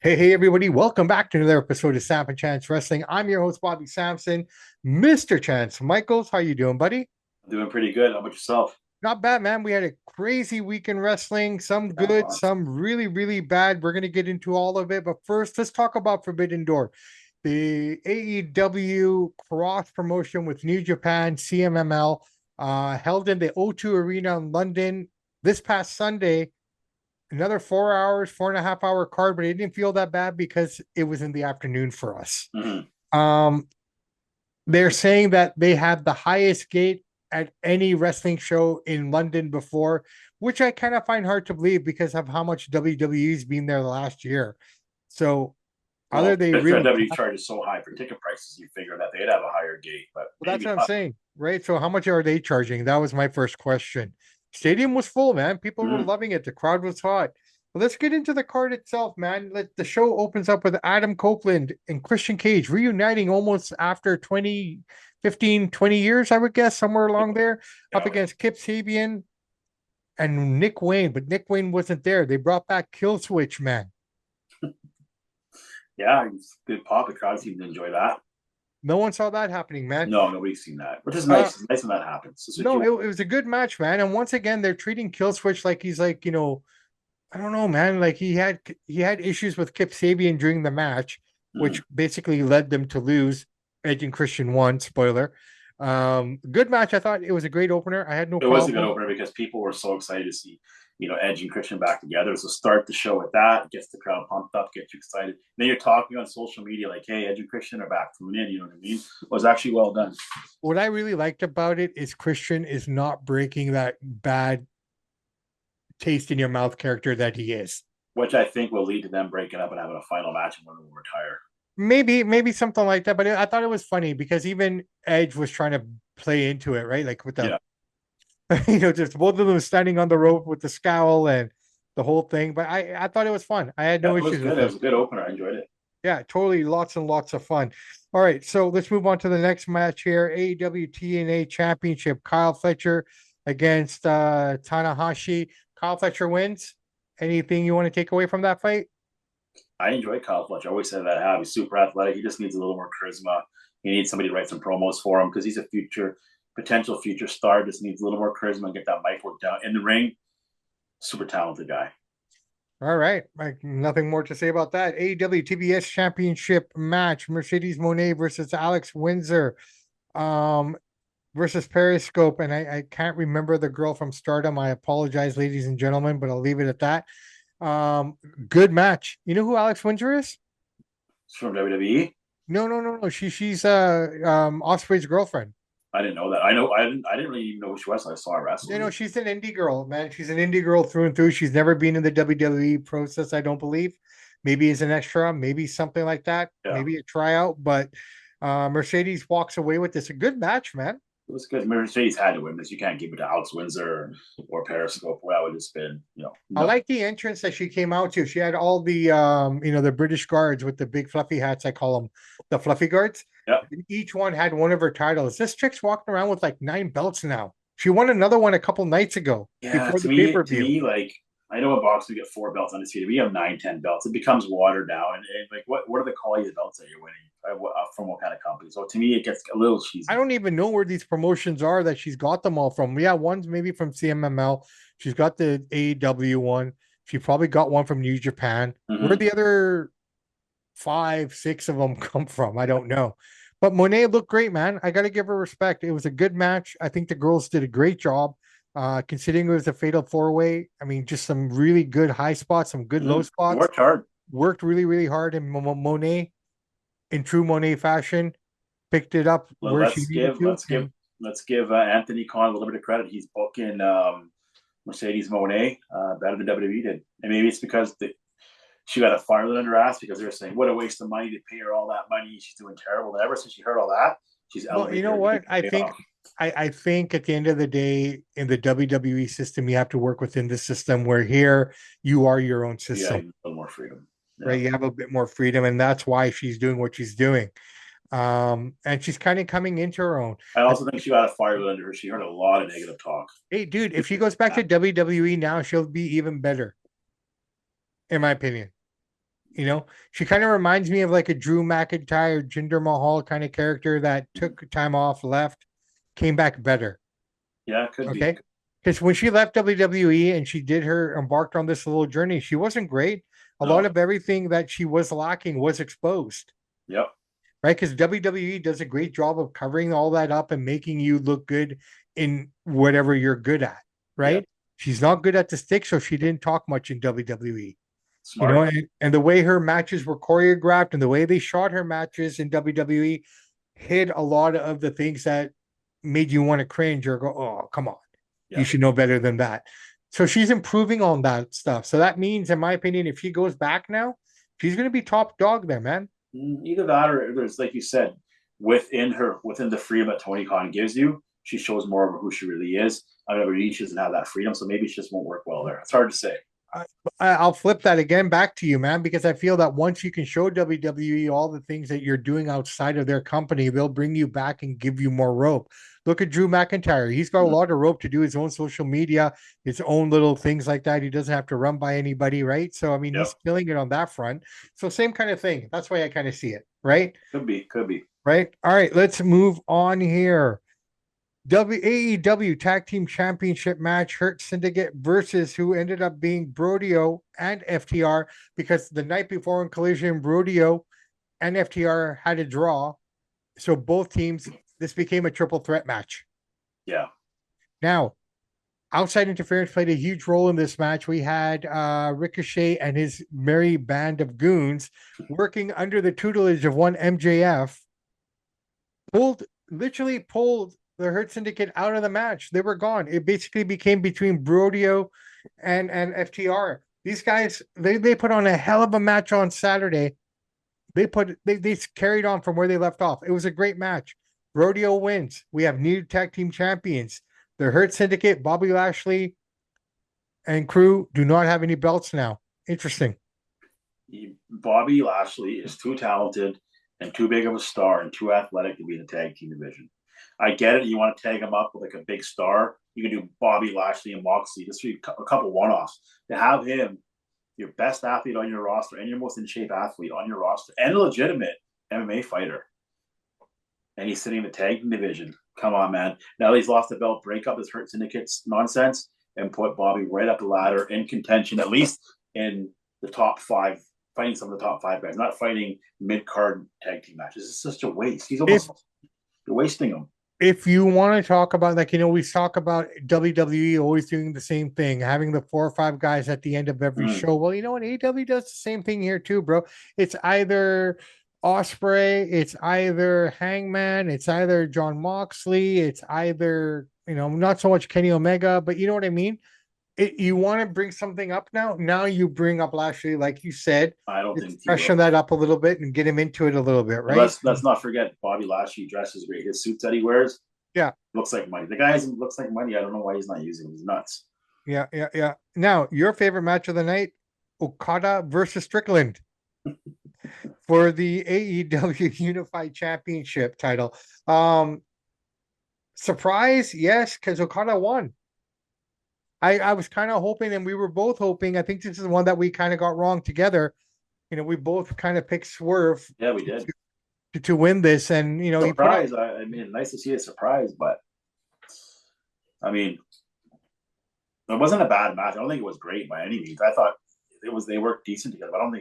Hey, everybody. Welcome back to another episode of Samp&Chance Wrestling. I'm your host, Bobby Sampson. Mr. Chance Michaels, how you doing, buddy? I'm doing pretty good. How about yourself? Not bad, man. We had a crazy week in wrestling. Some Yeah, good, lots. some really, really bad. We're going to get into all of it. But first, let's talk about Forbidden Door. The AEW cross promotion with New Japan, CMML, held in the O2 Arena in London this past Sunday. Another 4 hours, 4.5 hour card, but it didn't feel that bad because it was in the afternoon for us. Hmm. Um, they're saying that they have the highest gate at any wrestling show in London before, which I kind of find hard to believe because of how much WWE's been there last year. So Well, either they if really, WWE charges so high for ticket prices, you figure that they'd have a higher gate, but well, that's maybe what I'm not. saying, right? So how much are they charging? That was my first question. Stadium was full, man. People were Mhm. loving it. The crowd was hot. But let's get into the card itself, man. The show opens up with Adam Copeland and Christian Cage reuniting almost after 20, 15, 20 years, I would guess, somewhere along there, up Yeah, against Kip Sabian and Nick Wayne. But Nick Wayne wasn't there. They brought back Kill Switch, man. yeah, it's good pop. The crowd seemed to enjoy that. No one saw that happening, man. No, nobody's seen that, which is Uh, nice. It's nice when that happens. That's what you no, want. it was a good match, man. And once again, they're treating Kill Switch like he's like, I don't know, man. Like he had issues with Kip Sabian during the match, which Mhm. basically led them to lose. Edge and Christian won. Spoiler. Good match. I thought it was a great opener. I had no It was a good problem. opener because people were so excited to see, Edge and Christian back together. So start the show with that, gets the crowd pumped up, gets you excited. Then you're talking on social media like, "Hey, Edge and Christian are back from in." You know what I mean? It was actually well done. What I really liked about it is Christian is not breaking that bad taste in your mouth character that he is. Which I think will lead to them breaking up and having a final match and one will retire. Maybe something like that. But I thought it was funny because even Edge was trying to play into it, right? Like with the Yeah, just both of them standing on the rope with the scowl and the whole thing. But I thought it was fun. I had yeah, no it was issues with good. It it. was a good opener. I enjoyed it. Yeah, totally. Lots and lots of fun. All right, so let's move on to the next match here. AEW TNA Championship. Kyle Fletcher against Tanahashi. Kyle Fletcher wins. Anything you want to take away from that fight? I enjoy Kyle Fletcher. I always said that how he's super athletic. He just needs a little more charisma. He needs somebody to write some promos for him because he's a potential future star. Just needs a little more charisma and get that mic work down in the ring. Super talented guy. All right. Nothing more to say about that. AEW TBS Championship match. Mercedes Monet versus Alex Windsor. Um, versus Periscope. And I can't remember the girl from Stardom. I apologize, ladies and gentlemen, but I'll leave it at that. Um, good match. You know who Alex Windsor is? It's from WWE. No. She's Osprey's girlfriend. I didn't know that. I didn't really even know who she was. I saw her wrestling. She's an indie girl, man. She's an indie girl through and through. She's never been in the WWE process, I don't believe. Maybe as an extra, maybe something like that, Yeah, maybe a tryout. But Mercedes walks away with this. A good match, man. it was good. Mercedes had to win this. You can't give it to Alex Windsor or Periscope. Well, that would have just been, I no. like the entrance that she came out to. She had all the the British guards with the big fluffy hats. I call them the fluffy guards. Yeah, Each one had one of her titles. This chick's walking around with like 9 belts now. She won another one a couple nights ago yeah. before To the me, to pay-per-view. me, like I know in boxing we get 4 belts undisputed. We have 9, 10 belts. It becomes watered down. And like, what are the quality of the belts that you're winning from what kind of company? So to me, it gets a little I cheesy. don't even know where these promotions are that she's got them all from. Yeah, one's maybe from CMML. She's got the AEW one. She probably got one from New Japan. Where Mm-hmm. the other five, six of them come from. I don't know. But Monet looked great, man. I got to give her respect. It was a good match. I think the girls did a great job. Considering it was a fatal four-way. I mean, just some really good high spots, some good low Mm-hmm. They spots. worked hard. Worked really, really hard. And Monet, in true Monet fashion, picked it up Well, where she let's needed give to. let's give And let's give Anthony Khan a little bit of credit. He's booking Mercedes Monet better than WWE did, and maybe it's because she got a firelit under her ass because they were saying what a waste of money to pay her all that money. She's doing terrible. And ever since she heard all that, she's well, you elevated know her game what? I way think off. I think at the end of the day, in the WWE system, you have to work within the system where here you are your own Yeah, system, a little more freedom. right? Yeah. You have a bit more freedom, and that's why she's doing what she's doing. And she's kind of coming into her own. I also think she got a firelit under her. She heard a lot of negative talk. Hey, dude, if she goes back to WWE now, she'll be even better, in my opinion. You know, she kind of reminds me of like a Drew McIntyre, Jinder Mahal kind of character that took time off, left, came back better. Yeah, could be. Okay. Because when she left WWE and she did her embarked on this little journey, she wasn't great. A lot No. of everything that she was lacking was exposed, Yep. right? Because WWE does a great job of covering all that up and making you look good in whatever you're good at, Yep. right? She's not good at the stick, so she didn't talk much in WWE. You know, Smart. and the way her matches were choreographed and the way they shot her matches in WWE hid a lot of the things that made you want to cringe or go, oh, come on, you Yep. should know better than that. So she's improving on that stuff. So that means, in my opinion, if she goes back now, she's going to be top dog there, man. Either that or there's, like you said, within the freedom that Tony Khan gives you, she shows more of who she really is. I don't know, she doesn't have that freedom, so maybe she just won't work well there. It's hard to say. I'll flip that again back to you, man, because I feel that once you can show WWE all the things that you're doing outside of their company, they'll bring you back and give you more rope. Look at Drew McIntyre. He's got a lot of rope to do his own social media, his own little things like that. He doesn't have to run by anybody, right? So, I mean, Yep. he's killing it on that front. So, same kind of thing. That's why I kind of see it, right? Could be. Could be. Right. All right, let's move on here. AEW Tag Team Championship match, Hurt Syndicate versus who ended up being Brodeo and FTR, because the night before in Collision, Brodeo and FTR had a draw. So both teams, this became a triple threat match. Yeah. Now, outside interference played a huge role in this match. We had Ricochet and his merry band of goons working under the tutelage of one MJF, literally pulled the Hurt Syndicate out of the match. They were gone. It basically became between Brodeo and FTR. These guys, they put on a hell of a match on Saturday. They carried on from where they left off. It was a great match. Brodeo wins. We have new tag team champions. The Hurt Syndicate, Bobby Lashley and crew do not have any belts now. Interesting. Bobby Lashley is too talented and too big of a star and too athletic to be in the tag team division. I get it. You want to tag him up with like a big star. You can do Bobby Lashley and Moxley, just a couple one-offs. To have him, your best athlete on your roster and your most in shape athlete on your roster and a legitimate MMA fighter, and he's sitting in the tag team division. Come on, man. Now that he's lost the belt, break up this Hurt Syndicate's nonsense and put Bobby right up the ladder in contention, at least in the top five, fighting some of the top five guys, not fighting mid-card tag team matches. It's such a waste. You're wasting him. If you want to talk about, like, we talk about WWE always doing the same thing, having the 4 or 5 guys at the end of every show. Well, you know what? AEW does the same thing here too, bro. It's either Osprey, it's either Hangman, it's either John Moxley, it's either, not so much Kenny Omega, but you know what I mean? You want to bring something up now? Now you bring up Lashley, like you said. I don't think freshen that up a little bit and get him into it a little bit, right? Let's not forget Bobby Lashley dresses great. His suits that he wears, looks like money. The guy looks like money. I don't know why he's not using them. He's nuts. Yeah. Now, your favorite match of the night, Okada versus Strickland for the AEW Unified Championship title. Surprise, yes, because Okada won. I was kind of hoping, and we were both hoping. I think this is the one that we kind of got wrong together. We both kind of picked Swerve. Yeah, we did to win this, and surprise. I mean, nice to see a surprise, but I mean, it wasn't a bad match. I don't think it was great by any means. I thought they worked decent together, but I don't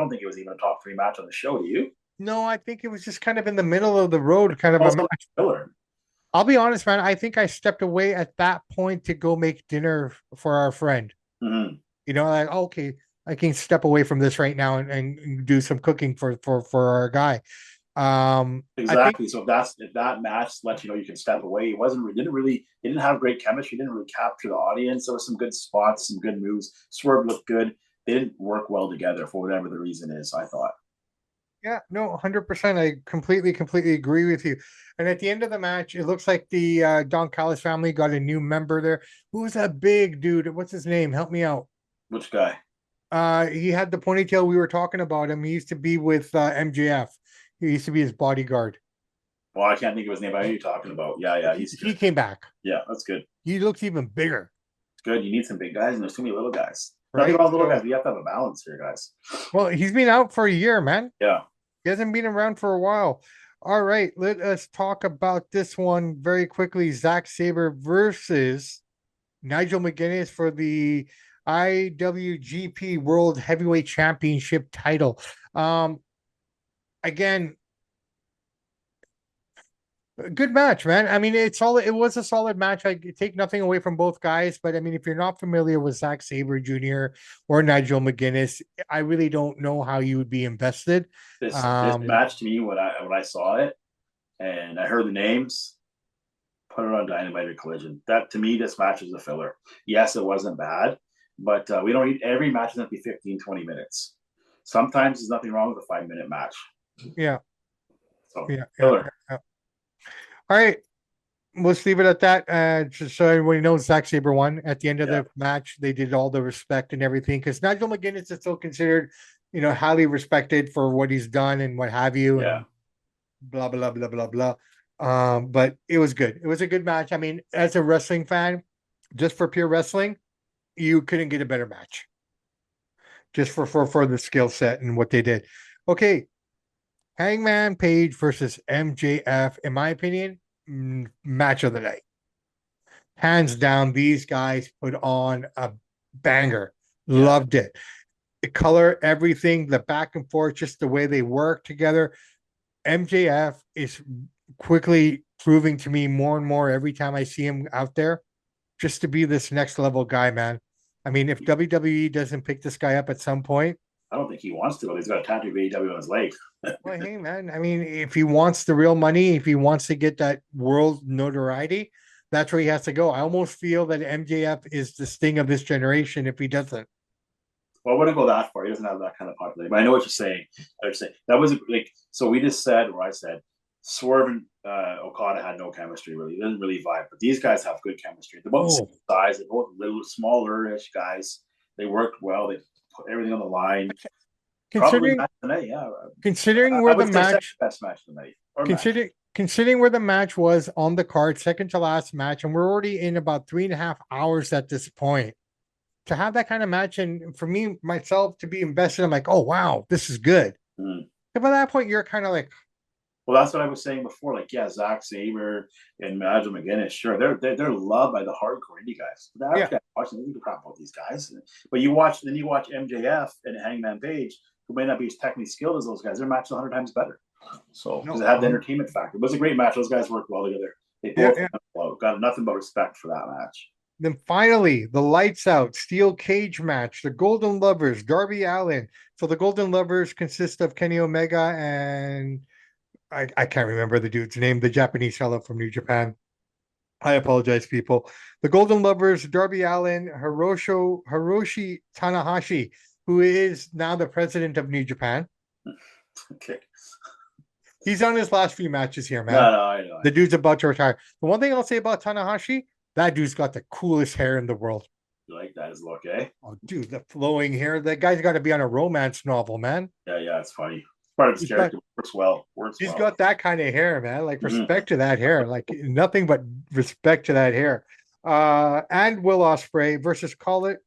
think it was even a top 3 match on the show. Do you? No, I think it was just kind of in the middle of the road, kind of a match. Filler. I'll be honest, man. I think I stepped away at that point to go make dinner for our friend. Mm-hmm. Like, okay, I can step away from this right now and do some cooking for our guy. Exactly. So if that match lets you know you can step away, it didn't have great chemistry, didn't really capture the audience. There were some good spots, some good moves. Swerve looked good. They didn't work well together for whatever the reason is, I thought. Yeah, no, 100%. I completely agree with you. And at the end of the match, it looks like the Don Callis family got a new member there. Who was that big dude? What's his name? Help me out. Which guy? He had the ponytail. We were talking about him. He used to be with MJF. He used to be his bodyguard. Well, I can't think of his name. What are you talking about? Yeah. He came back. Yeah, that's good. He looks even bigger. It's good. You need some big guys, and there's too many little guys. Nothing right? wrong with little So, guys. We have to have a balance here, guys. well, he's been out for a year, man. Yeah. He hasn't been around for a while. All right, let us talk about this one very quickly. Zack Sabre versus Nigel McGuinness for the IWGP World Heavyweight Championship title. Um, again, good match, man. I mean, it's all it was a solid match. I take nothing away from both guys, but I mean, if you're not familiar with Zack Sabre Jr. or Nigel McGuinness, I really don't know how you would be invested. This match to me, when I saw it and I heard the names, put it on Dynamite or Collision. That to me, this match is a filler. Yes, it wasn't bad, but we don't need every match doesn't have to be 15, 20 minutes. Sometimes there's nothing wrong with a 5 minute match. Yeah, So yeah. filler. All right, let's leave it at that. Just so everybody knows, Zack Sabre won at the end of Yeah. the match. They did all the respect and everything because Nigel McGuinness is still considered, highly respected for what he's done and what have you, Yeah. and blah blah blah blah blah. But it was good. It was a good match. I mean, as a wrestling fan, just for pure wrestling, you couldn't get a better match. Just for the skill set and what they did. Okay, Hangman Page versus MJF. In my opinion, match of the night. Hands down, these guys put on a banger. Yeah. Loved it. The color, everything, the back and forth, just the way they work together. MJF is quickly proving to me more and more every time I see him out there just to be this next level guy, man. I mean, if WWE doesn't pick this guy up at some point, I don't think he wants to, but he's got a tattoo of AEW on his leg. well, hey, man, I mean, if he wants the real money, if he wants to get that world notoriety, that's where he has to go. I almost feel that MJF is the sting of this generation if he doesn't. Well, I wouldn't go that far. He doesn't have that kind of popularity. But I know what you're saying. That was like so. We just said, or I said, Swerve and Okada had no chemistry really. They didn't really vibe. But these guys have good chemistry. They're both the same size. They're both little, smaller-ish guys. They worked well. They put everything on the line. Probably Considering match tonight, yeah. considering where I the would say match best match tonight. Or match. considering where the match was on the card, second to last match, and we're already in about 3.5 hours at this point. To have that kind of match, and for me myself to be invested, I'm like, oh wow, this is good. Mm. And by that point, you're kind of like, well, that's what I was saying before. Like, yeah, Zack Sabre and Nigel McGuinness, sure, they're loved by the hardcore indie guys. But the average guy watching, you can crap about these guys. But you watch MJF and Hangman Page, who may not be as technically skilled as those guys. Their match is 100 times better. So because it had the entertainment factor. It was a great match. Those guys worked well together. They both got nothing but respect for that match. Then finally, the lights out steel cage match, the Golden Lovers, Darby Allin. So the Golden Lovers consist of Kenny Omega and I can't remember the dude's name, the Japanese fellow from New Japan. I apologize, people. The Golden Lovers, Darby Allin, Hiroshi Tanahashi, who is now the president of New Japan. Okay. He's on his last few matches here, man. No, I know. The dude's about to retire. The one thing I'll say about Tanahashi, that dude's got the coolest hair in the world. You like that his look, eh? Oh, dude, the flowing hair. That guy's got to be on a romance novel, man. Yeah, it's funny. Part of his character works well. He's got that kind of hair, man. Like respect to that hair. Like nothing but respect to that hair. And Will Ospreay versus Claudio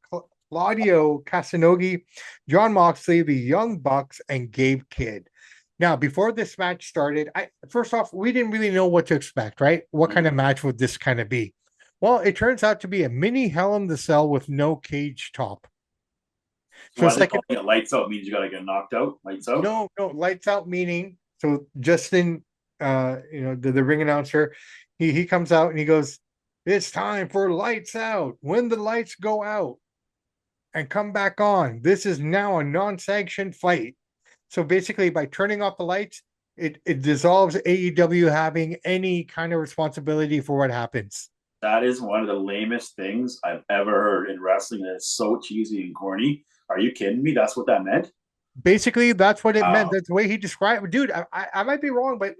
Castagnoli, John Moxley, the Young Bucks, and Gabe Kidd. Now, before this match started, first off, we didn't really know what to expect, right? What kind of match would this kind of be? Well, it turns out to be a mini Hell in the Cell with no cage top. So it's like lights out means you gotta get knocked out. Lights out. No, lights out meaning so Justin, the ring announcer, he comes out and he goes, "It's time for lights out. When the lights go out and come back on, this is now a non-sanctioned fight." So basically, by turning off the lights, it dissolves AEW having any kind of responsibility for what happens. That is one of the lamest things I've ever heard in wrestling. And it's so cheesy and corny. Are you kidding me? That's what that meant? Basically, that's what it meant. That's the way he described it. Dude, I might be wrong, but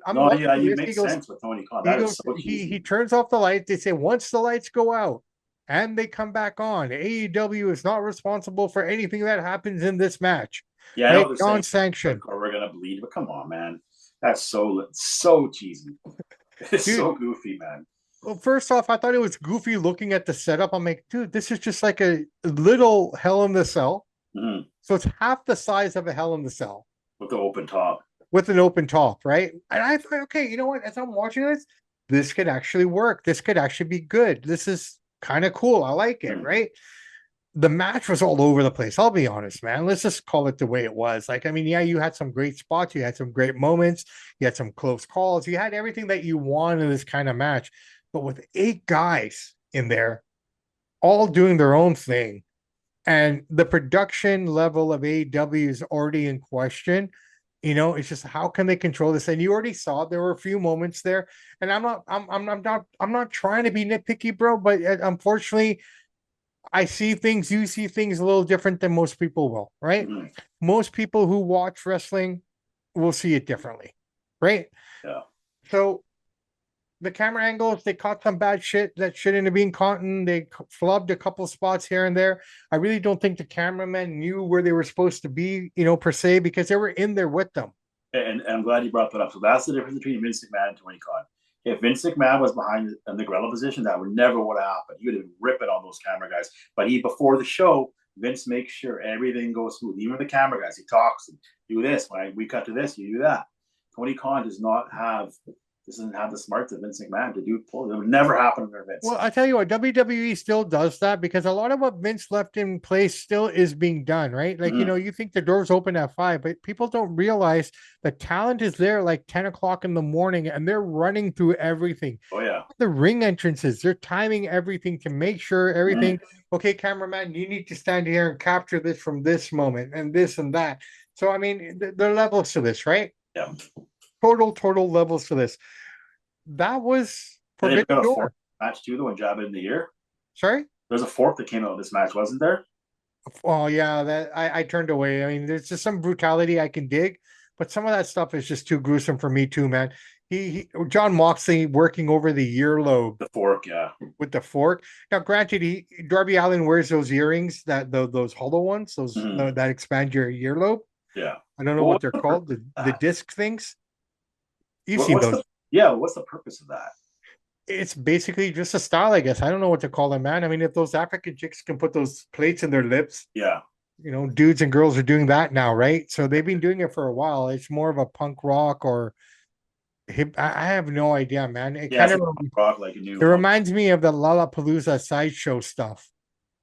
you make sense with Tony Khan. That is so cheesy. He turns off the lights. They say once the lights go out and they come back on, AEW is not responsible for anything that happens in this match. Yeah, I know non-sanctioned. Or we're gonna bleed, but come on, man. That's so cheesy. It's so goofy, man. Well, first off, I thought it was goofy looking at the setup. I'm like, dude, this is just like a little Hell in the Cell. Mhm. So it's half the size of a Hell in the Cell With the open top. with an open top, right? And I thought, okay, you know what? As I'm watching this could actually work. This could actually be good. This is kind of cool. I like it, Mhm. right? The match was all over the place. I'll be honest, man. Let's just call it the way it was. Like, I mean, yeah, you had some great spots, you had some great moments, you had some close calls, you had everything that you want in this kind of match. But with 8 guys in there, all doing their own thing, and the production level of AEW is already in question. It's just how can they control this? And you already saw there were a few moments there, and I'm not trying to be nitpicky, bro, but unfortunately, I see things, you see things a little different than most people will, right? Mhm. Most people who watch wrestling will see it differently, right? Yeah. So the camera angles, they caught some bad shit that shouldn't have been caught, and they flubbed a couple spots here and there. I really don't think the cameramen knew where they were supposed to be, per se, because they were in there with them. And I'm glad you brought that up. So that's the difference between Vince McMahon and Tony Khan. If Vince McMahon was behind the gorilla position, that would never would have happened. He would have been ripping on those camera guys. But before the show, Vince makes sure everything goes smooth. Even with the camera guys, he talks and do this. When we cut to this, you do that. Tony Khan doesn't have the smarts of Vince McMahon to do pull. It would never happen under Vince. Well, I tell you what, WWE still does that because a lot of what Vince left in place still is being done, right? Like, Mhm. you think the doors open at 5, but people don't realize the talent is there like 10 o'clock in the morning and they're running through everything. Oh yeah. The ring entrances, they're timing everything to make sure Mhm. everything, okay, cameraman, you need to stand here and capture this from this moment and this and that. So, I mean, there are levels to this, right? Yeah. Total levels to this. That was And they Forbidden put a fourth Door. match too, though, and Jab in the year. Sorry? There's a fourth that came out of this match, wasn't there? Oh yeah, that I turned away. I mean, there's just some brutality I can dig, but some of that stuff is just too gruesome for me too, man. John Moxley working over the earlobe The fork, yeah. with the fork. Now, granted, Darby Allin wears those earrings those hollow ones, Mhm. that expand your earlobe. Yeah. I don't know Well, what what's they're the purpose called, the of the that? disc things. You've seen What's those. the yeah? What's the purpose of that? It's basically just a style, I guess. I don't know what to call them, man. I mean, if those African chicks can put those plates in their lips, Yeah. dudes and girls are doing that now, right? So they've been doing it for a while. It's more of a punk rock or hip. I have no idea, man. It Yeah, kind it's of like punk rock, like a it new punk. reminds me of the Lollapalooza sideshow stuff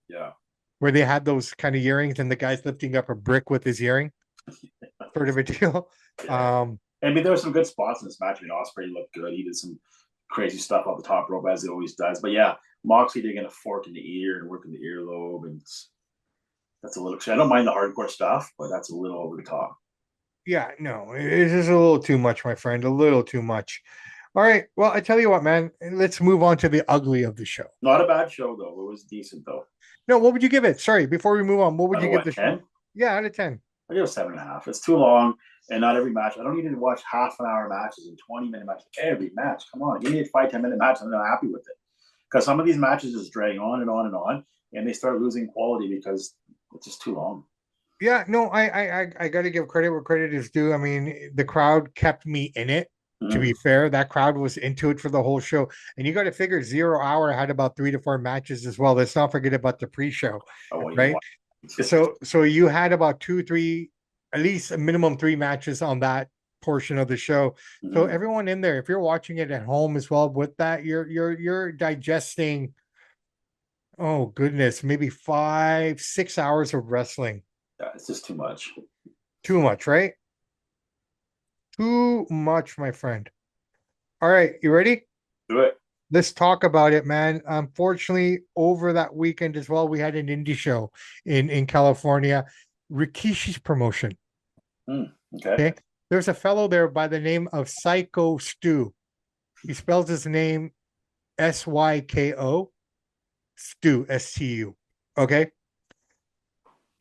Yeah. where they had those kind of earrings and the guy's lifting up a brick with his earring, sort of a deal. Yeah. Um, I mean, there were some good spots in this match. I mean, Osprey looked good. He did some crazy stuff off the top rope as he always does. But yeah, Moxley digging a fork in the ear and working the earlobe, and that's a little. I don't mind the hardcore stuff, but that's a little over the top. yeah, no, it's just a little too much, my friend. A little too much. All right. Well, I tell you what, man. Let's move on to the ugly of the show. Not a bad show though. It was decent though. No, what would you give it? Sorry, before we move on, what would Out you of give what, the show? 10? Yeah, out of 10. I give it 7.5. It's too long, and not every match. I don't need to watch half an hour matches and 20-minute matches every match. Come on, give me a 5-10 minute match. I'm not happy with it because some of these matches just drag on and on and on, and they start losing quality because it's just too long. Yeah, no, I got to give credit where credit is due. I mean, the crowd kept me in it. To Mm-hmm. be fair, that crowd was into it for the whole show, and you got to figure 0 hour had about 3 to 4 matches as well. Let's not forget about the pre-show, I won't even right? watch. So you had about 2, 3, at least a minimum 3 matches on that portion of the show. So Mm-hmm. everyone in there, if you're watching it at home as well with that, you're digesting. Oh goodness, maybe 5, 6 hours of wrestling. Yeah, it's just too much. Too much, right? Too much, my friend. All right, you ready? Do it. Let's talk about it, man. Unfortunately, over that weekend as well, we had an indie show in California, Rikishi's promotion. Okay. Okay. There's a fellow there by the name of Syko Stu. He spells his name Syko, Stu, Stu. Okay.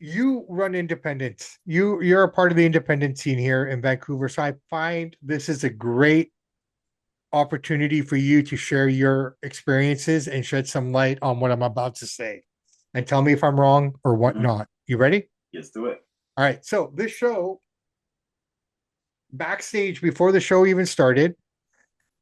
You run independence. You're a part of the independent scene here in Vancouver. So I find this is a great opportunity for you to share your experiences and shed some light on what I'm about to say. And tell me if I'm wrong or Mm-hmm. whatnot. You ready? Let's do it. All right. So this show, backstage before the show even started,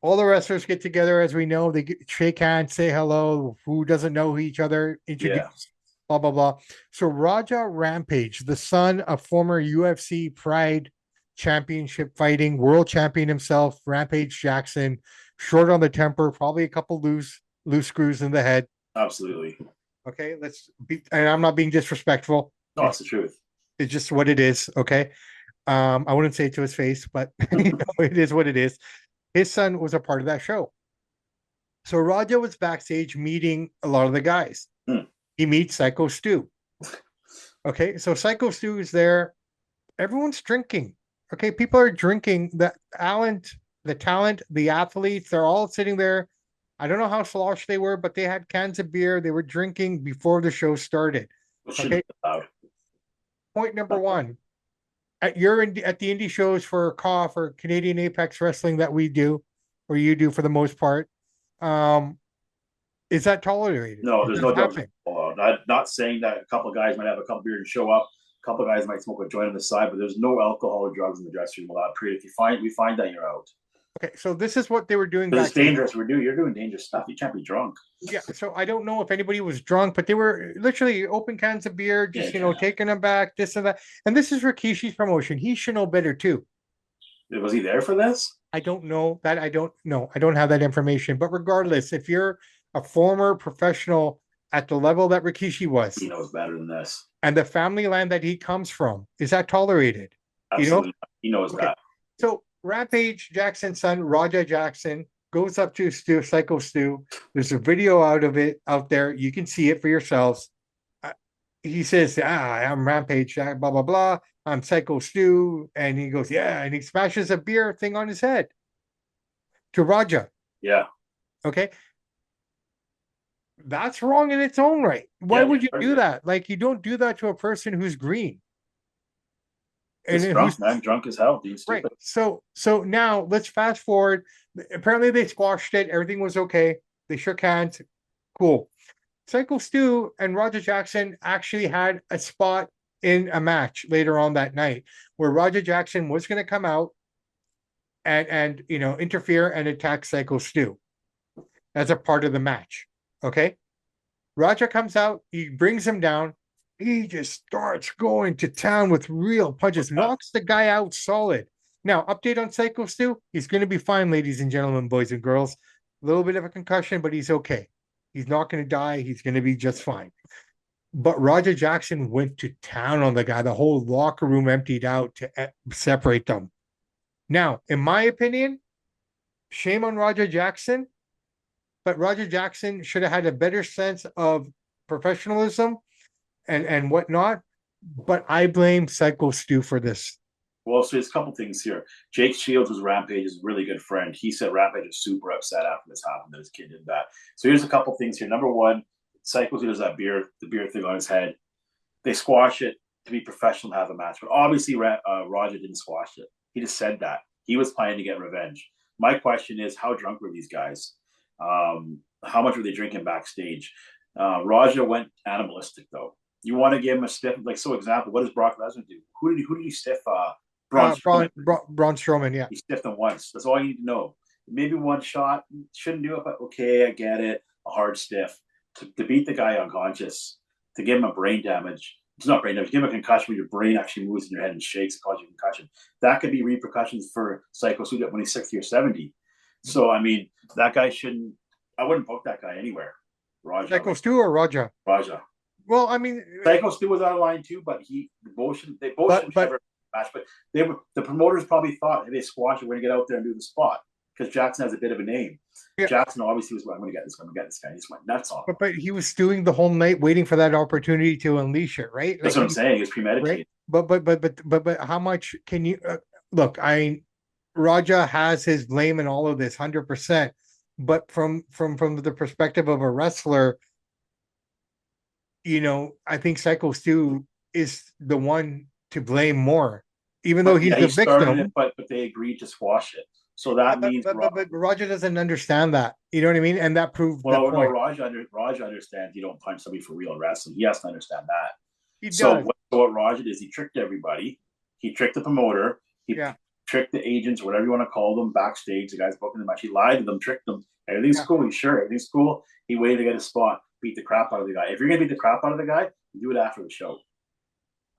All the wrestlers get together, as we know. They shake hands, say hello. Who doesn't know each other? Yeah, Introduce, blah blah blah. So Raja Rampage, the son of former UFC Pride Championship fighting world champion himself, Rampage Jackson, short on the temper, probably a couple loose screws in the head. absolutely. Okay, let's be, and I'm not being disrespectful. No, it's the truth. It's just what it is. Okay. I wouldn't say it to his face, but it is what it is. His son was a part of that show. So Raja was backstage meeting a lot of the guys. Hmm. He meets Syko Stu. Okay, so Syko Stu is there. Everyone's drinking. Okay, people are drinking. The talent, the athletes, they're all sitting there. I don't know how slosh they were, but they had cans of beer. They were drinking before the show started. It shouldn't Okay, be allowed. point number one. At the indie shows for KOF or Canadian Apex Wrestling that we do, or you do for the most part, um, is that tolerated? No, Is there's that no drugs happening? allowed. Not saying that a couple of guys might have a couple beers and show up. A couple of guys might smoke a joint on the side, but there's no alcohol or drugs in the dressing room allowed. Period. If we find that, you're out. Okay, so this is what they were doing Because it's backstage. dangerous. You're doing dangerous stuff. You can't be drunk. Yeah, so I don't know if anybody was drunk, but they were literally open cans of beer, just taking them back, this and that. And this is Rikishi's promotion. He should know better too. Was he there for this? I don't know that. I don't know. I don't have that information. But regardless, if you're a former professional at the level that Rikishi was, He knows better than this. and the family land that he comes from, is that tolerated? Absolutely, he knows Okay. that. So Rampage Jackson's son, Raja Jackson, goes up to Syko Stu. There's a video out there. You can see it for yourselves. He says, I'm Rampage, blah, blah, blah. I'm Syko Stu. And he goes, yeah. And he smashes a beer thing on his head to Raja. Yeah. Okay. That's wrong in its own right. Why would you do that? Like, you don't do that to a person who's green. And drunk, man, drunk as hell. Right. So now let's fast forward. Apparently they squashed it. Everything was okay. They shook hands. Cool. Syko Stu and Roger Jackson actually had a spot in a match later on that night where Roger Jackson was going to come out and interfere and attack Syko Stu as a part of the match. Okay. Roger comes out. He brings him down. He just starts going to town with real punches, knocks the guy out solid. Now, update on Syko Stu. He's going to be fine, ladies and gentlemen, boys and girls. A little bit of a concussion, but he's okay. He's not going to die. He's going to be just fine. But Roger Jackson went to town on the guy. The whole locker room emptied out to separate them. Now, in my opinion, shame on Roger Jackson, but Roger Jackson should have had a better sense of professionalism and whatnot. But I blame Syko Stu for this. Well, so there's a couple things here. Jake Shields was Rampage's really good friend. He said Rampage was super upset after this happened that his kid did that. So here's a couple things here. Number one, Syko does the beer thing on his head. They squash it to be professional to have a match. But obviously, Roger didn't squash it. He just said that. He was planning to get revenge. My question is, how drunk were these guys? How much were they drinking backstage? Roger went animalistic, though. You want to give him a stiff, example, what does Brock Lesnar do? Who did he stiff? Braun Strowman, yeah. He stiffed him once. That's all you need to know. Maybe one shot, shouldn't do it, but okay, I get it. A hard stiff. To beat the guy unconscious, to give him a brain damage. It's not brain damage. Give him a concussion where your brain actually moves in your head and shakes and causes you a concussion. That could be repercussions for Syko Stu when he's 60 or 70. So, I mean, that guy shouldn't. I wouldn't book that guy anywhere. Syko Stu or Raja? Raja. Well, I mean, Syko Stu was on line too, but they both should never match. But the promoters probably thought, hey, they squash it, we're gonna get out there and do the spot because Jackson has a bit of a name. Yeah. Jackson obviously was, I'm gonna get this guy. I'm gonna get this guy. He just went nuts on him. But he was stewing the whole night, waiting for that opportunity to unleash it. Right? That's what I'm saying. It's premeditated. Right? But how much can you look? Raja has his blame in all of this, 100%. But from the perspective of a wrestler, I think Syko Stu is the one to blame more, even though he's the victim. But they agreed to squash it. So that means. But Raja doesn't understand that. You know what I mean? And that proved. Well, no, Raja understands you don't punch somebody for real in wrestling. He has to understand that. He does. So what Raja did is he tricked everybody. He tricked the promoter. tricked the agents, whatever you want to call them, backstage. The guy's booking them. He lied to them, tricked them. Everything's cool. He's sure everything's cool. He waited to get a spot, beat the crap out of the guy. If you're gonna beat the crap out of the guy, do it after the show.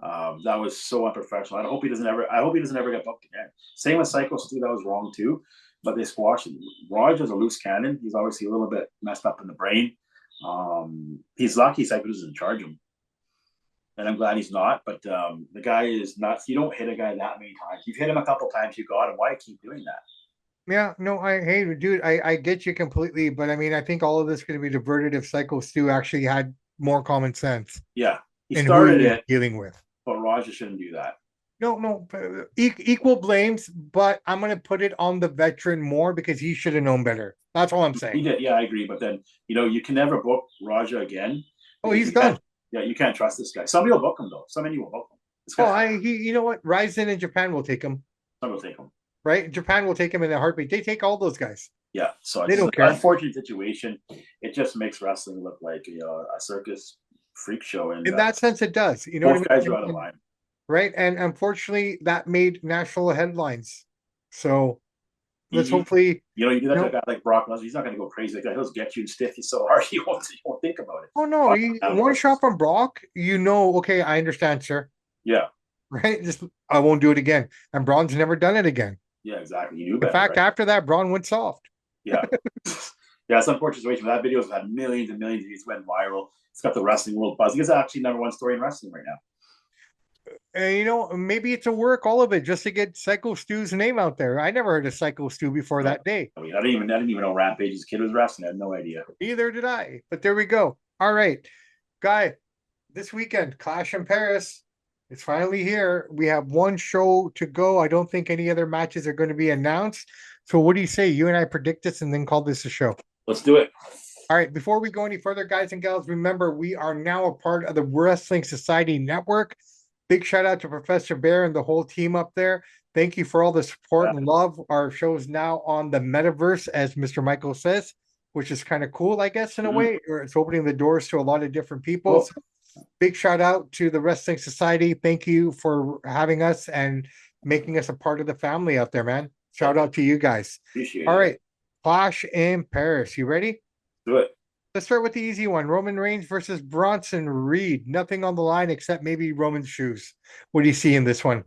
That was so unprofessional. I hope he doesn't ever get booked again. Same with Syko Stu, that was wrong too. But they squashed him. Raj is a loose cannon. He's obviously a little bit messed up in the brain. He's lucky Syko doesn't charge him. And I'm glad he's not. But the guy is nuts. You don't hit a guy that many times. You've hit him a couple times, you got him. Why keep doing that? Yeah, no, dude, I get you completely, but I mean, I think all of this is going to be diverted if Syko Stu actually had more common sense Yeah, he in who started he's it, dealing with. but Roger shouldn't do that. No, equal blames, but I'm going to put it on the veteran more because he should have known better. That's all I'm He saying. did, yeah, I agree. But then you can never book Raja again. Oh, he's done. Yeah, you can't trust this guy. Somebody will book him though. Somebody will book him. You know what? Ryzen in Japan will take him. Somebody will take him. Right? Japan will take him in a heartbeat. They take all those guys. Yeah, so they it's don't care. An unfortunate situation. It just makes wrestling look like a circus freak show. And in that sense, it does. You know, both guys are out of line. Right, and unfortunately, that made national headlines. So let's hopefully. You do that to a guy like Brock Lesnar. He's not going to go crazy. Like that, he'll get you and stiff you so hard you won't think about it. Oh no! One shot from Brock, okay, I understand, sir. Yeah. Right. Just I won't do it again. And Braun's never done it again. Yeah, exactly. You knew In fact, after that, Braun went soft. Yeah. Yeah, it's an unfortunate situation. That video has had millions and millions of views, went viral. It's got the wrestling world buzz. It's actually number one story in wrestling right now. And maybe it's a work, all of it, just to get Syko Stu's name out there. I never heard of Syko Stu before that day. I didn't even know Rampage's kid was wrestling. I had no idea. Neither did I. But there we go. All right, Guy. This weekend, Clash in Paris. It's finally here. We have one show to go. I don't think any other matches are going to be announced. So what do you say? You and I predict this and then call this a show. Let's do it. All right. Before we go any further, guys and gals, remember we are now a part of the Wrestling Society Network. Big shout out to Professor Bear and the whole team up there. Thank you for all the support and love. Our show is now on the metaverse, as Mr. Michael says, which is kind of cool, I guess, in a way. Or it's opening the doors to a lot of different people. Cool. So big shout out to the Wrestling Society. Thank you for having us and making us a part of the family out there, man. Shout out to you guys. Appreciate all right. Clash in Paris. You ready? Do it. Let's start with the easy one. Roman Reigns versus Bronson Reed. Nothing on the line except maybe Roman's shoes. What do you see in this one?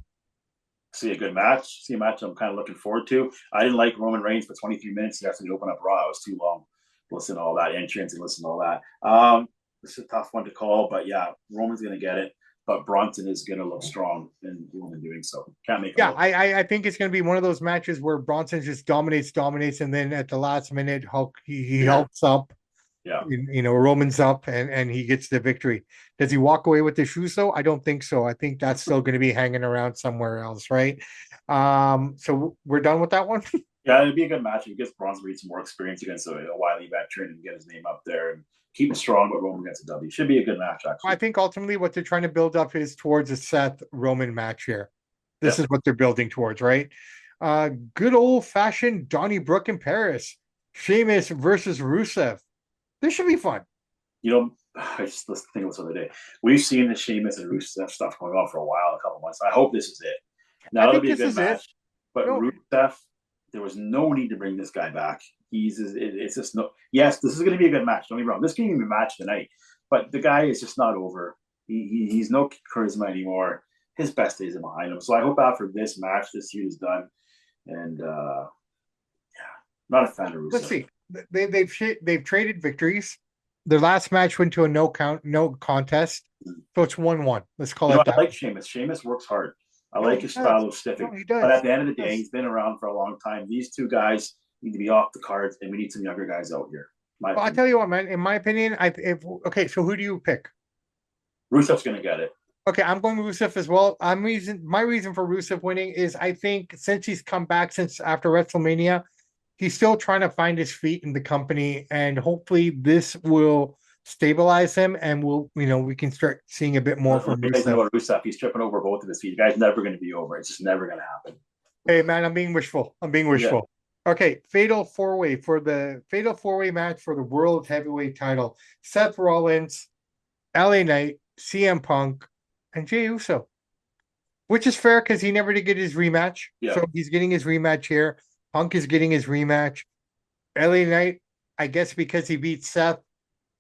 See a good match. See a match I'm kind of looking forward to. I didn't like Roman Reigns for 23 minutes after they open up Raw. It was too long. Listen to all that entrance and listen to all that. This is a tough one to call, but yeah, Roman's going to get it. But Bronson is going to look strong in doing so. Can't make it. Yeah, I think it's going to be one of those matches where Bronson just dominates, and then at the last minute, he helps up. Yeah, Roman's up and he gets the victory. Does he walk away with the shoes though? I don't think so. I think that's still going to be hanging around somewhere else, right? So we're done with that one. Yeah, it'd be a good match. It gives Bronson Reed some more experience against a wily veteran and get his name up there and keep it strong. But Roman gets a W. Should be a good match, actually. I think ultimately what they're trying to build up is towards a Seth Roman match here. This is what they're building towards, right? Good old fashioned Donnybrook in Paris. Sheamus versus Rusev. This should be fun. I just listened to this the other day. We've seen the Sheamus and Rusev stuff going on for a while, a couple months. I hope this is it. Now it'll be a good match. But Rusev, there was no need to bring this guy back. It's just no. Yes, this is going to be a good match. Don't get me wrong. This can even be a match tonight. But the guy is just not over. He's no charisma anymore. His best days are behind him. So I hope after this match, this feud is done. And not a fan of Rusev. Let's see. They've traded victories. Their last match went to a no contest. So it's 1-1. Let's call it that. I like Sheamus. Sheamus works hard. I like his style of stiffing. But at the end of the day, he's been around for a long time. These two guys need to be off the cards, and we need some younger guys out here. I tell you what, man. In my opinion, so who do you pick? Rusev's going to get it. Okay, I'm going Rusev as well. My reason for Rusev winning is I think since he's come back since after WrestleMania, he's still trying to find his feet in the company, and hopefully this will stabilize him, and we can start seeing a bit more from Rusev. Rusev. He's tripping over both of his feet. The guy's never going to be over. It's just never going to happen. Hey, man, I'm being wishful. Yeah. Okay, fatal four-way match for the World Heavyweight title. Seth Rollins, LA Knight, CM Punk, and Jey Uso. which is fair because he never did get his rematch. Yeah. So he's getting his rematch here. Punk is getting his rematch. LA Knight, I guess because he beat Seth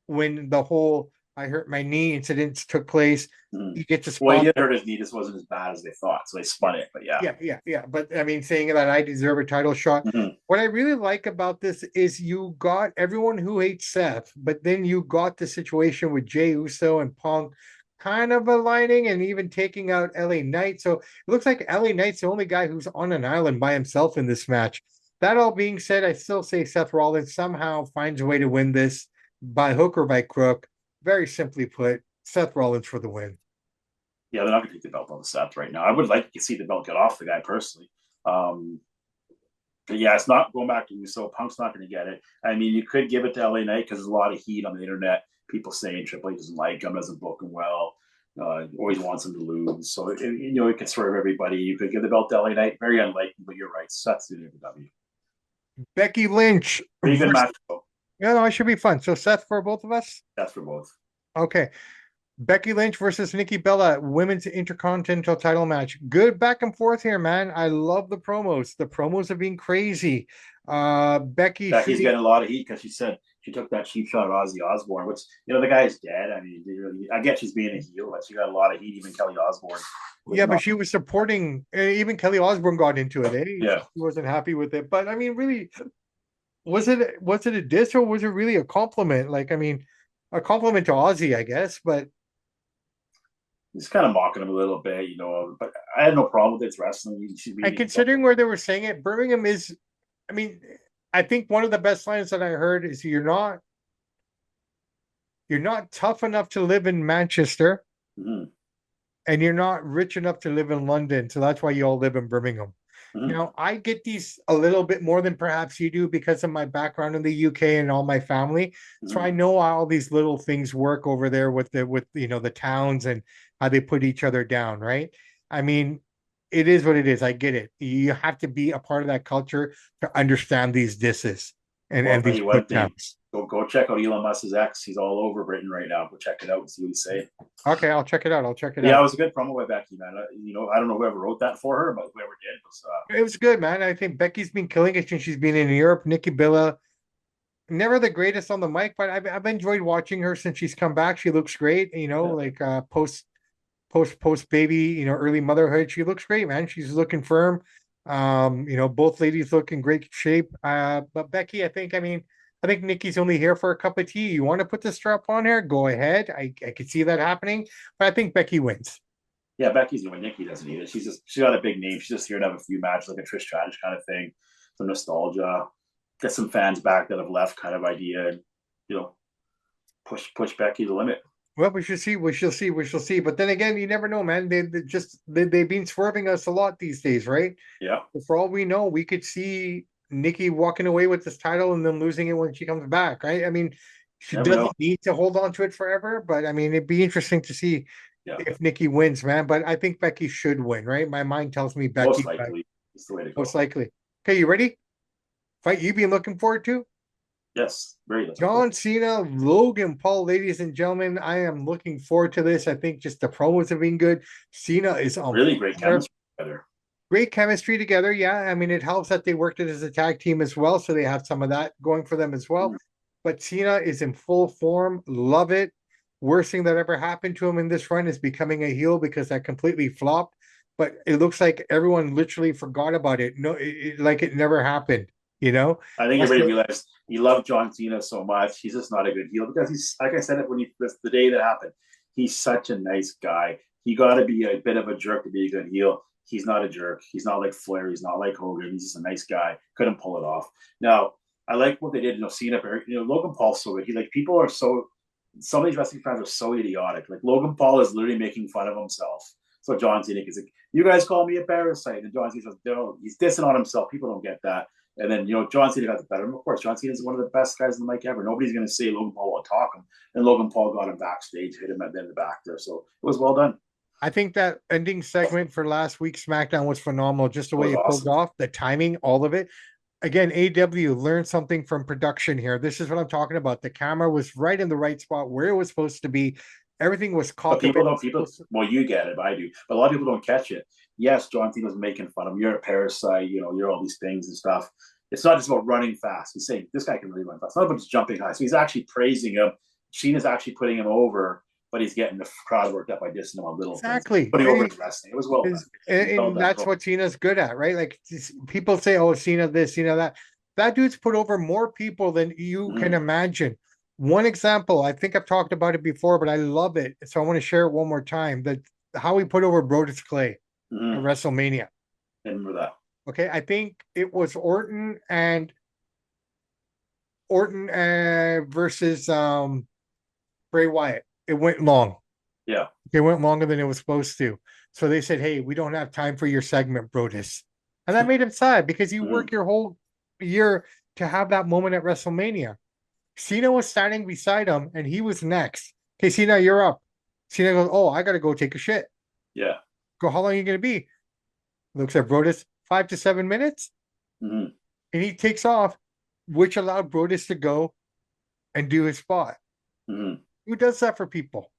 when the whole I hurt my knee incidents took place, he gets a Well, he spot. did hurt his knee. This wasn't as bad as they thought, so they spun it. But yeah, Yeah. But I mean, saying that I deserve a title shot. What I really like about this is you got everyone who hates Seth, but then you got the situation with Jey Uso and Punk kind of aligning and even taking out LA Knight. So it looks like LA Knight's the only guy who's on an island by himself in this match. That all being said, I still say Seth Rollins somehow finds a way to win this by hook or by crook. Very simply put, Seth Rollins for the win. yeah, they're not going to take the belt on the Seth right now. I would like to see the belt get off the guy personally. But yeah, it's not going back to Uso. Punk's not going to get it. I mean, you could give it to LA Knight because there's a lot of heat on the internet. People saying Triple H doesn't like him, doesn't book him well, always wants him to lose. So it could swerve everybody. You could give the belt to LA Knight. Very unlikely, but you're right. Seth's doing it for W. Becky Lynch. Pretty good match though. Yeah, no, it should be fun. So Seth for both of us? That's for both. Okay. Becky Lynch versus Nikki Bella, women's intercontinental title match. Good back and forth here, man. I love the promos. The promos have been crazy. Becky's getting a lot of heat because she said she took that cheap shot at Ozzy Osbourne, which the guy's dead. I mean, I get she's being a heel, but she got a lot of heat. Even Kelly Osbourne. Yeah, but she was supporting. Even Kelly Osbourne got into it. Yeah, she wasn't happy with it. But I mean, really, was it a diss or was it really a compliment? Like, I mean, a compliment to Ozzy, I guess, but. He's kind of mocking him a little bit, but I had no problem with it. It's wrestling. And considering where they were saying it, Birmingham is, I mean, I think one of the best lines that I heard is you're not tough enough to live in Manchester and you're not rich enough to live in London. So that's why you all live in Birmingham. I get these a little bit more than perhaps you do because of my background in the UK and all my family. So I know how all these little things work over there with the towns and how they put each other down, right? I mean, it is what it is. I get it. You have to be a part of that culture to understand these disses and these put downs. Go check out Elon Musk's ex. He's all over Britain right now. Go check it out and see what he's saying. Okay, I'll check it out. Yeah, it was a good promo by Becky, man. I don't know whoever wrote that for her, but whoever did was. It was good, man. I think Becky's been killing it since she's been in Europe. Nikki Bella, never the greatest on the mic, but I've enjoyed watching her since she's come back. She looks great. Like post baby, early motherhood. She looks great, man. She's looking firm. Both ladies look in great shape. But Becky, I think Nikki's only here for a cup of tea. You want to put the strap on her? Go ahead. I could see that happening, but I think Becky wins. Yeah, Becky's doing. Nikki doesn't need it. She's got a big name. She's just here to have a few matches, like a Trish Stratus kind of thing, some nostalgia, get some fans back that have left, kind of idea, and push Becky to the limit. Well, we shall see. But then again, you never know, man. They've been swerving us a lot these days, right? Yeah. For all we know, we could see Nikki walking away with this title and then losing it when she comes back, right? I mean, she doesn't need to hold on to it forever, but I mean, it'd be interesting to see if Nikki wins, man. But I think Becky should win, right? My mind tells me Becky. Most likely. It's the way to go. Most likely. Okay, you ready? Fight you been looking forward to? Yes, very good. John Cena, Logan Paul, ladies and gentlemen. I am looking forward to this. I think just the promos have been good. Cena is on really great chemistry together. Great chemistry together. Yeah. I mean, it helps that they worked it as a tag team as well. So they have some of that going for them as well. But Cena is in full form. Love it. Worst thing that ever happened to him in this run is becoming a heel because that completely flopped. But it looks like everyone literally forgot about it. No, like it never happened. I think everybody realized he loved John Cena so much. He's just not a good heel because he's, like I said it the day that happened. He's such a nice guy. He got to be a bit of a jerk to be a good heel. He's not a jerk. He's not like Flair. He's not like Hogan. He's just a nice guy. Couldn't pull it off. Now, I like what they did. Cena, Logan Paul's so good. People are so. Some of these wrestling fans are so idiotic. Like Logan Paul is literally making fun of himself. So John Cena is like, "You guys call me a parasite," and John Cena says, "No, he's dissing on himself. People don't get that." And then, John Cena got the better of him. Of course, John Cena is one of the best guys in the mic ever. Nobody's going to say Logan Paul will talk him. And Logan Paul got him backstage, hit him in the back there. So it was well done. I think that ending segment for last week's SmackDown was phenomenal. Just the way it pulled off, the timing, all of it. Again, AEW learned something from production here. This is what I'm talking about. The camera was right in the right spot where it was supposed to be. Everything was But people cultivated. don't. People, well, you get it, but I do. But a lot of people don't catch it. Yes, John Cena's making fun of him. You're a parasite. You know, you're all these things and stuff. It's not just about running fast. He's saying this guy can really run fast. It's not about just jumping high. So he's actually praising him. Cena's actually putting him over, but he's getting the crowd worked up by dissing him on little Exactly. things. Putting over the wrestling. It was well done. And that's what Cena's good at, right? Like people say, oh, Cena this, Cena that. That dude's put over more people than you can imagine. One example, I think I've talked about it before, but I love it. So I want to share it one more time. That how he put over Brodus Clay at WrestleMania. I remember that. Okay, I think it was Orton versus Bray Wyatt. It went long. Yeah. It went longer than it was supposed to. So they said, hey, we don't have time for your segment, Brodus. And that made him sad because you work your whole year to have that moment at WrestleMania. Cena was standing beside him and he was next. Okay, Cena, you're up. Cena goes, oh, I got to go take a shit. Yeah. Go, how long are you going to be? Looks at Brodus, 5 to 7 minutes. And he takes off, which allowed Brodus to go and do his spot. Who does that for people?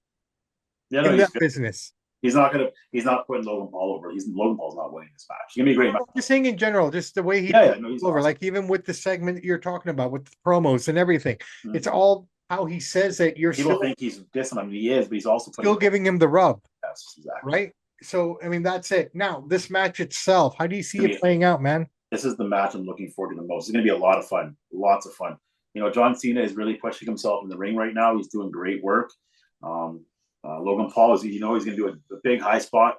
Yeah, in that business. He's not putting Logan Paul over. Logan Paul's not winning this match. It's gonna be a great match. Just saying in general, just the way he's over. Awesome. Like even with the segment that you're talking about, with the promos and everything, it's all how he says that you're people think he's dissing him. He is, but he's also still giving him the rub. Yes, exactly. Right. So I mean, that's it. Now this match itself, how do you see it playing out, man? This is the match I'm looking forward to the most. It's gonna be a lot of fun. Lots of fun. You know, John Cena is really pushing himself in the ring right now. He's doing great work. Logan Paul is, he's going to do a big high spot,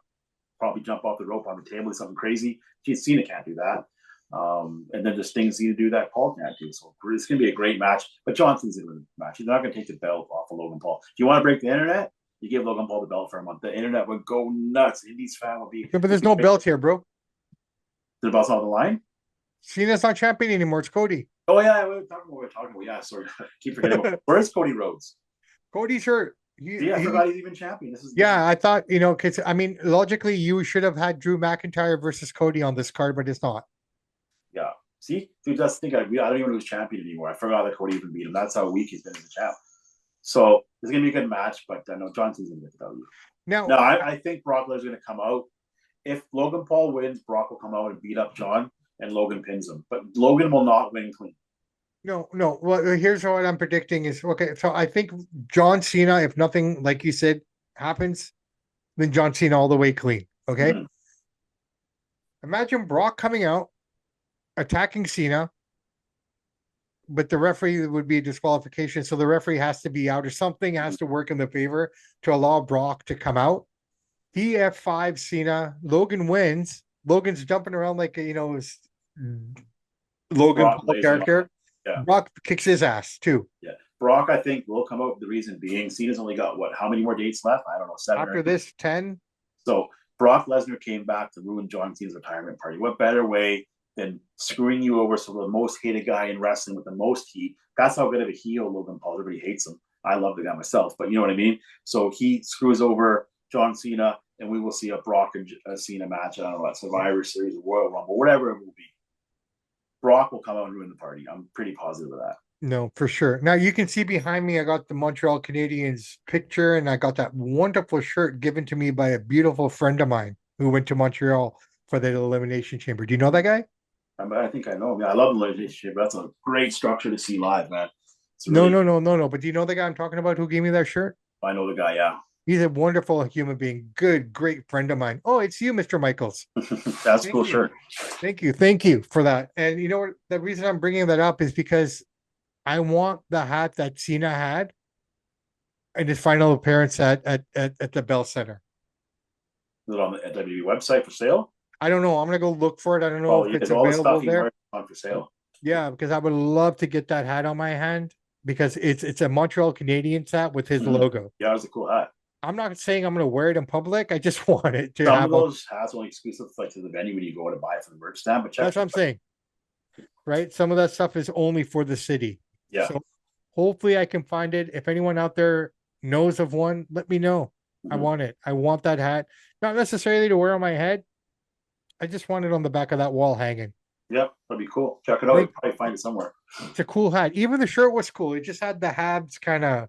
probably jump off the rope on the table, something crazy. Cena can't do that. And then there's things Cena do that Paul can't do. So it's going to be a great match. But John Cena's going to win the match. He's not going to take the belt off of Logan Paul. If you want to break the internet, you give Logan Paul the belt for a month. The internet would go nuts. Indies fan would be. Yeah, but there's no belt here, bro. The belt's on the line. Cena's not champion anymore. It's Cody. Oh yeah, we're talking about. Yeah, sorry, keep forgetting. Where's Cody Rhodes? Cody's hurt. I forgot he's even champion. I thought, because I mean, logically, you should have had Drew McIntyre versus Cody on this card, but it's not. Yeah. See, dude, that's the thing. I don't even know who's champion anymore. I forgot that Cody even beat him. That's how weak he's been as a champ. So it's gonna be a good match, but I know John Cena's gonna get the W. No, I think Brock Lesnar's gonna come out. If Logan Paul wins, Brock will come out and beat up John, and Logan pins him. But Logan will not win clean. No. Well, here's what I'm predicting is, okay, so I think John Cena, if nothing, like you said, happens, then John Cena all the way clean, okay? Imagine Brock coming out, attacking Cena, but the referee would be a disqualification, so the referee has to be out or something has to work in the favor to allow Brock to come out. He F5 Cena, Logan wins. Logan's jumping around like, his Logan Paul character. Yeah. Brock kicks his ass too. Yeah. Brock, I think, will come out. The reason being, Cena's only got how many more dates left? I don't know, 7 after this, 10. So Brock Lesnar came back to ruin John Cena's retirement party. What better way than screwing you over? So the most hated guy in wrestling with the most heat. That's how good of a heel Logan Paul. Everybody hates him. I love the guy myself, but you know what I mean. So he screws over John Cena, and we will see a Brock and Cena match. I don't know, at Survivor Series, Royal Rumble, whatever it will be. Brock will come out and ruin the party. I'm pretty positive of that. No, for sure. Now you can see behind me, I got the Montreal Canadiens picture, and I got that wonderful shirt given to me by a beautiful friend of mine who went to Montreal for the Elimination Chamber. Do you know that guy? I think I know him. Yeah, I love the Elimination Chamber. That's a great structure to see live, man. Really... No. But do you know the guy I'm talking about who gave me that shirt? I know the guy, yeah. He's a wonderful human being. Good, great friend of mine. Oh, it's you, Mr. Michaels. That's a cool shirt. Thank you for that. And you know what? The reason I'm bringing that up is because I want the hat that Cena had in his final appearance at the Bell Center. Is it on the WWE website for sale? I don't know. I'm gonna go look for it. I don't know if it's available there. On for sale. Yeah, because I would love to get that hat on my hand because it's a Montreal Canadiens hat with his logo. Yeah, it's a cool hat. I'm not saying I'm going to wear it in public. I just want it to Some have of those hats only exclusive to the venue when you go to buy it for the merch stand. But that's what I'm saying. Right? Some of that stuff is only for the city. Yeah. So hopefully I can find it. If anyone out there knows of one, let me know. I want it. I want that hat. Not necessarily to wear on my head. I just want it on the back of that wall hanging. Yep, that'd be cool. Check it out. You'll probably find it somewhere. It's a cool hat. Even the shirt was cool. It just had the Habs kind of,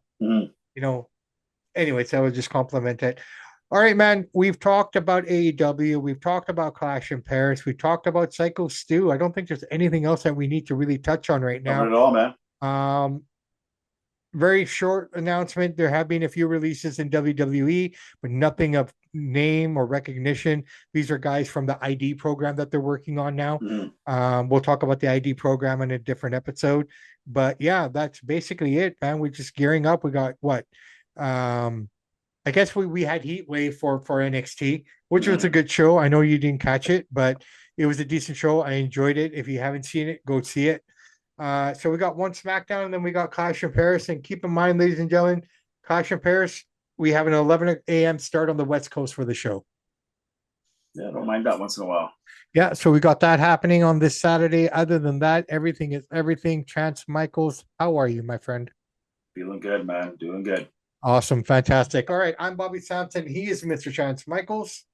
anyways, I would just compliment it. All right, man. We've talked about AEW. We've talked about Clash in Paris. We talked about Syko Stu. I don't think there's anything else that we need to really touch on right Covered now. it all, man. Um, very short announcement. There have been a few releases in WWE, but nothing of name or recognition. These are guys from the ID program that they're working on now. We'll talk about the ID program in a different episode. But yeah, that's basically it, man. We're just gearing up. We got what? I guess we had Heat Wave for NXT, which was a good show. I know you didn't catch it, but it was a decent show. I enjoyed it. If you haven't seen it, go see it. So we got one SmackDown, and then we got Clash in Paris. And keep in mind, ladies and gentlemen, Clash in Paris, we have an 11 a.m. start on the West Coast for the show. Yeah, don't mind that once in a while. Yeah, so we got that happening on this Saturday. Other than that, everything is everything. Chance Michaels, how are you, my friend? Feeling good, man. Doing good. Awesome, fantastic. All right, I'm Bobby Sampson. He is Mr. Chance Michaels.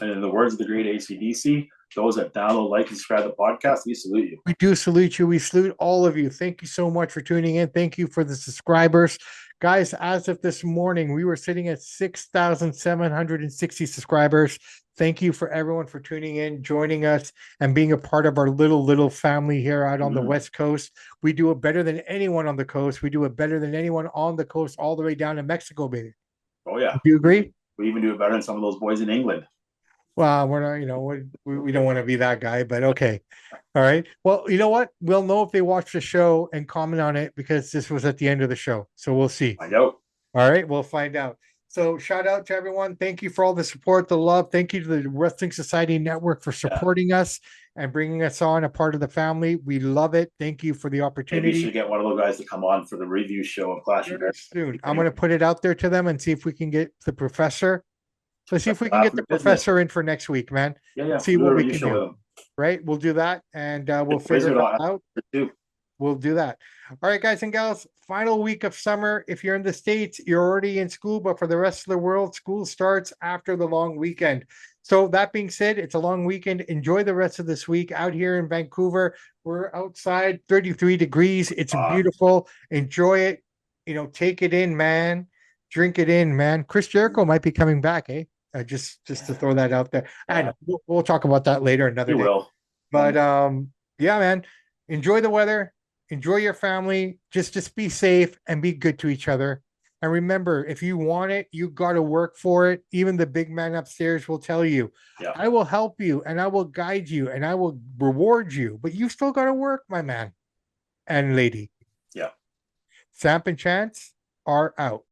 And in the words of the great ACDC, those that download, like, and subscribe to the podcast, we salute you. We do salute you. We salute all of you. Thank you so much for tuning in. Thank you for the subscribers. Guys, as of this morning, we were sitting at 6,760 subscribers. Thank you for everyone for tuning in, joining us, and being a part of our little family here out on the West Coast. We do it better than anyone on the coast. We do it better than anyone on the coast all the way down to Mexico, baby. Oh, yeah. Do you agree? We even do it better than some of those boys in England. Well, we're not, we don't want to be that guy, but okay. All right. Well, you know what? We'll know if they watch the show and comment on it because this was at the end of the show. So we'll see. Find out. All right. We'll find out. So shout out to everyone. Thank you for all the support, the love. Thank you to the Wrestling Society Network for supporting us and bringing us on a part of the family. We love it. Thank you for the opportunity. Maybe you should get one of those guys to come on for the review show of Clash of Paris. Soon. I'm going to put it out there to them and see if we can get the professor. Let's see if we can get the professor in for next week, man. Yeah. See what we can do. Right? We'll do that, and we'll figure it out. We'll do that. All right, guys and gals, final week of summer. If you're in the States, you're already in school, but for the rest of the world, school starts after the long weekend. So that being said, it's a long weekend. Enjoy the rest of this week out here in Vancouver. We're outside, 33 degrees. It's beautiful. Enjoy it. Take it in, man. Drink it in, man. Chris Jericho might be coming back, eh? Just to throw that out there. I know we'll talk about that later another day. Will. But yeah, man. Enjoy the weather. Enjoy your family. Just be safe and be good to each other. And remember, if you want it, you got to work for it. Even the big man upstairs will tell you, I will help you and I will guide you and I will reward you. But you still got to work, my man and lady. Yeah. Samp&Chance are out.